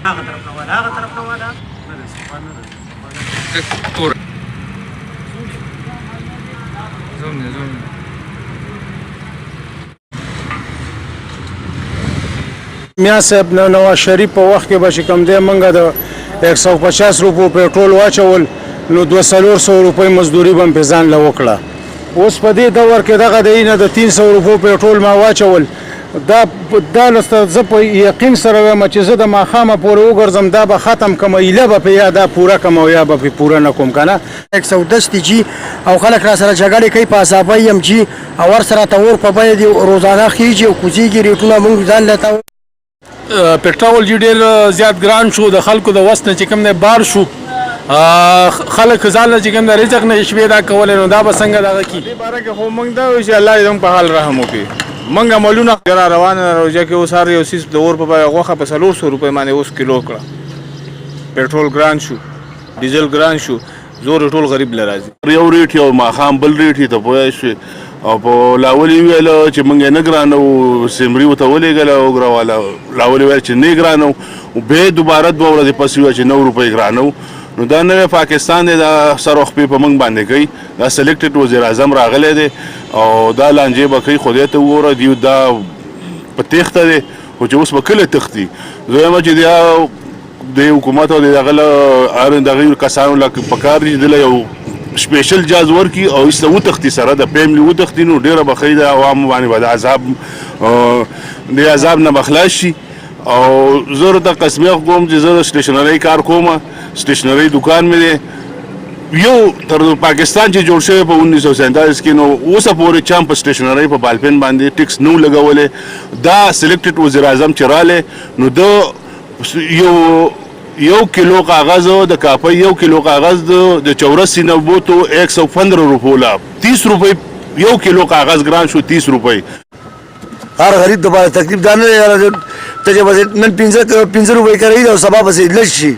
هغه طرف نه والا هغه طرف نه والا میا صاحب نواز شریف په وخت کې به چې کوم دی موږ د 150 روپو پیټرول واچول نو 200 روپۍ مزدوري به مې پرې ځان له وکړه. اوس په دې دور کې دغه دی نه د 300 روپو پیټرول ما واچول دا لسته زه په یقین سره وایم چې زه د ماښامه پورې وګرځم دا به ختم کړم ایله به پې یا دا پوره کړم او یا به پې پوره نه کوم که نه 110 دي جي او خلک را سره جګړې کوي په عذابۍ یم جي او ورسره ته اور په بیه دي روزانه خیږي او کوزېږي ریټونه موږ ځان له پیټرول چې ډېر زیات ګران شو د خلکو د وس نه چې کوم دی بار شو خلک ځان له چې کوم د رزق نه شپې دا کولی نو دا به څنګه دغه کي دې باره کې خو موږ دا وایو چې الله دې زموږ په حال رحم وکړي. موږ عملونه را روانه روژه کې اوس هر یو څیز د اور په بیه غوښه په 400 روپۍ باندې اوس کیلو کړه. پیټرول ګران شو، ډیزل ګران شو، زور ټول غریب له راځي. یو ریټ یو ماښام بل ریټ یې ته پوه شوې او په لاولې ویله چې موږ یې نه ګرانو سمري ورته ولېږله اوګره لاولې ویل چې نه ګرانو بیا دوباره 2 ورځې پسې وویل چې 9 روپۍ ګرانو. نو دا نوی پاکستان دی دا سر وخپې په موږ باندې کوي. دا سلیکټډ وزیر اعظم راغلی دی او دا لانجې به کوي خدای ته وګوره دیو دا په تېښته دی خو چې اوس به کله تښتي. زه وایم چې د حکومت او د دغه کسانو له پکار دي چې دله یو سپیشل جاز ورکړي او ایسته وتښتي سره د فیملي وتښتي نو ډېره به ښه د عوامو باندې به د عذاب نه به خلاص شي. او زه ورته قسمیه کوم چې زه د سټیشنرۍ کار کوم سټیشنرۍ دکان مې دی یو تر پاکستان چې جوړ شوی په 1947 کې نو اوسه پورې چا په سټیشنرۍ په بالپین باندې ټیکس نو لګولی. دا سلیکټډ وزیر اعظم چې رالی نو د یو کیلو کاغذ د کاپۍ یو کیلو کاغذ د چورسی نه بوتو 115 روپو لا 30 روپۍ یو کیلو کاغذ ګران شو 30 روپۍ. هر غریب دپاره تکلیف دا نه دی ته چې بس نن 15 روپۍ کوي او سبا بس لږ شي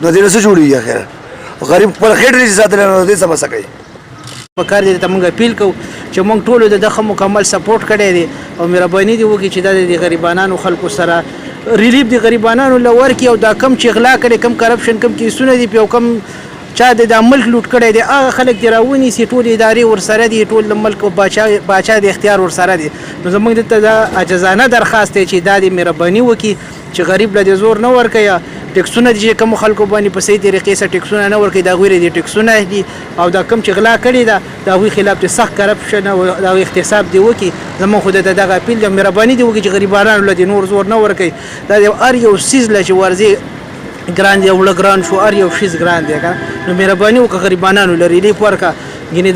نو دې نه څه جوړېږي اخر غریب خپل خېټ نشي ساتلی نو دې څه به څه کوي. پکار دی ته موږ اپیل کوو چې موږ ټولو د دغه مکمل سپورټ کړی دی او مهرباني دې وکړي چې دا د غریبانو خلکو سره ریلیف د غریبانو له ورکړي او دا کم چې غلا کړي کم کرپشن کم کیسونه دي او کم چا د ملک لوټ کړی دی هغه خلک دې راونیسي ټول ادارې ورسره دي ټول د ملک باچا د اختیار ورسره دي. نو زموږ دلته دا عاجزانه درخواست دی چې دا د مهرباني وکړي چې غریب له دې زور نه ورکوي. ټکسونه دي چې کوم خلکو باندې په صحیح طریقې سره ټکسونه نه ورکوي د هغوی د ټکسونه دي او دا کم چې غلا کړې ده د هغوی خلاف د سخت کرپشن او د هغوی احتساب دې وکړي. زموږ خو د دغه اپیل د مهرباني دې وکړي چې غریبانو له دې نور زور نه ورکوي. دا هر یو څیز له چې ورځي ګران دی اوړه ګران شو هر یو شیز ګران دی که نو مهرباني وکړه غریبانو له ریلیف ورکړه. ګینې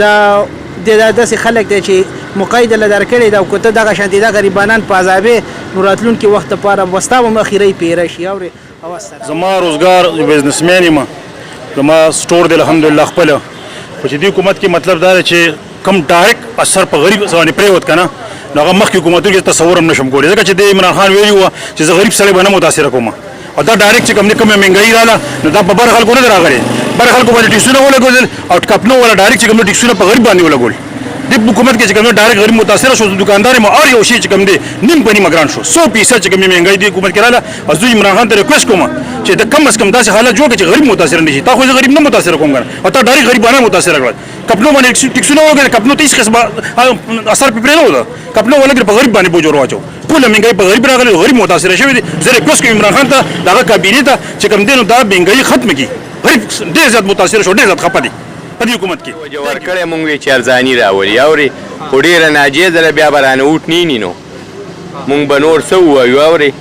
دا داسې خلک دی چې مقاید له درکړې ده او که ته دغه شانتې دا غریبانان په عذابې نو راتلونکي وخت دپاره به ستا هم اخرۍ پیره شي اورې. زما روزګار بزنسمین یم زما سټور دی الحمدلله خپله خو چې دې حکومت کې مطلب دا دی چې کم ډایرکټ اثر په غریب باندې پرېوت که نه نو هغه مخکې حکومتونو کې تصور هم نشم کولی ځکه چې د عمران خان ویلي وه چې زه غریب سړی به نه متاثره کوم او دا ډایرکټ چې کومه مهنګایي راله نو دا په بر خلکو نه دی راغلی بر خلکو باندې ټیکسونه ولګول او کپنو والا ډایرکټ چې کوم ټیکسونه په غریب باندې ولګول د حکومت کې چې کوم ډایرکټ غریب متاثره شو دکاندار مو اور یو شی چې کوم دی نیم په نیمه ګران شو 100% چې کوم مهنګایي دی حکومت کې راله او زه عمران خان ته ریکوست کوم چې د کم از کم داسې حالت جوړ کړي چې غریب متاثر نشي. تا خو زه غریب نه متاثر کوم او تا ډایرکټ غریبانه متاثر کړل کپنو باندې ټیکسونه ولګول کپنو 30 قسمه اثر په پرې نه و کپنو ولګول په غریب باندې بوج ورواچو ټول مهنګایي په غریب راغلی غریب متاثر شوی دی. زه ریکوست کوم عمران خان ته دغه کابینې ته چې کوم دی نو دا مهنګایي ختم کړي غریب ډېر زیات متاثر شو ډېر زیات خفه دی په دې حکومت کې جوړ کړی مونږ وی چې ارزاني راولي اوري خو ډېره ناجیزه ده بیا به رانه اوټ نیني نو مونږ به نور څه ووایو اوري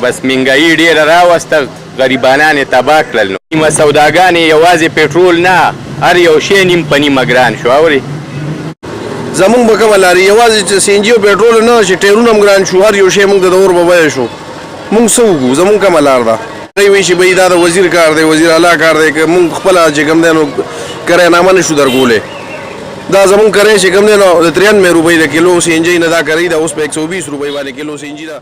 بس مهنګایي ډېره راوسته غریبانان یې تباه کړل نو نیمه سوداګانې یوازې پېټرول نه هر یو شی نیم په نیمه ګران شو اوري زمونږ به کومه لارې یوازې چې سی ان جي او پېټرول نه چې ټیرونه هم ګران شو هر یو شی مونږ د اور په بیه شو مونږ څه وکړو زمونږ کومه لار ده وایي چې بهی دا د وزیر کار دی وزیر اعلی کار دی که مونږ خپله چې کوم دی نو کرایهنامه نه شو درکولی دا زمونږ کرایه چې کوم دی نو د 93 روپۍ د کیلو سی ان جي نه دا کرایي ده اوس په 120 روپۍ باندې کیلو سی ان جي ده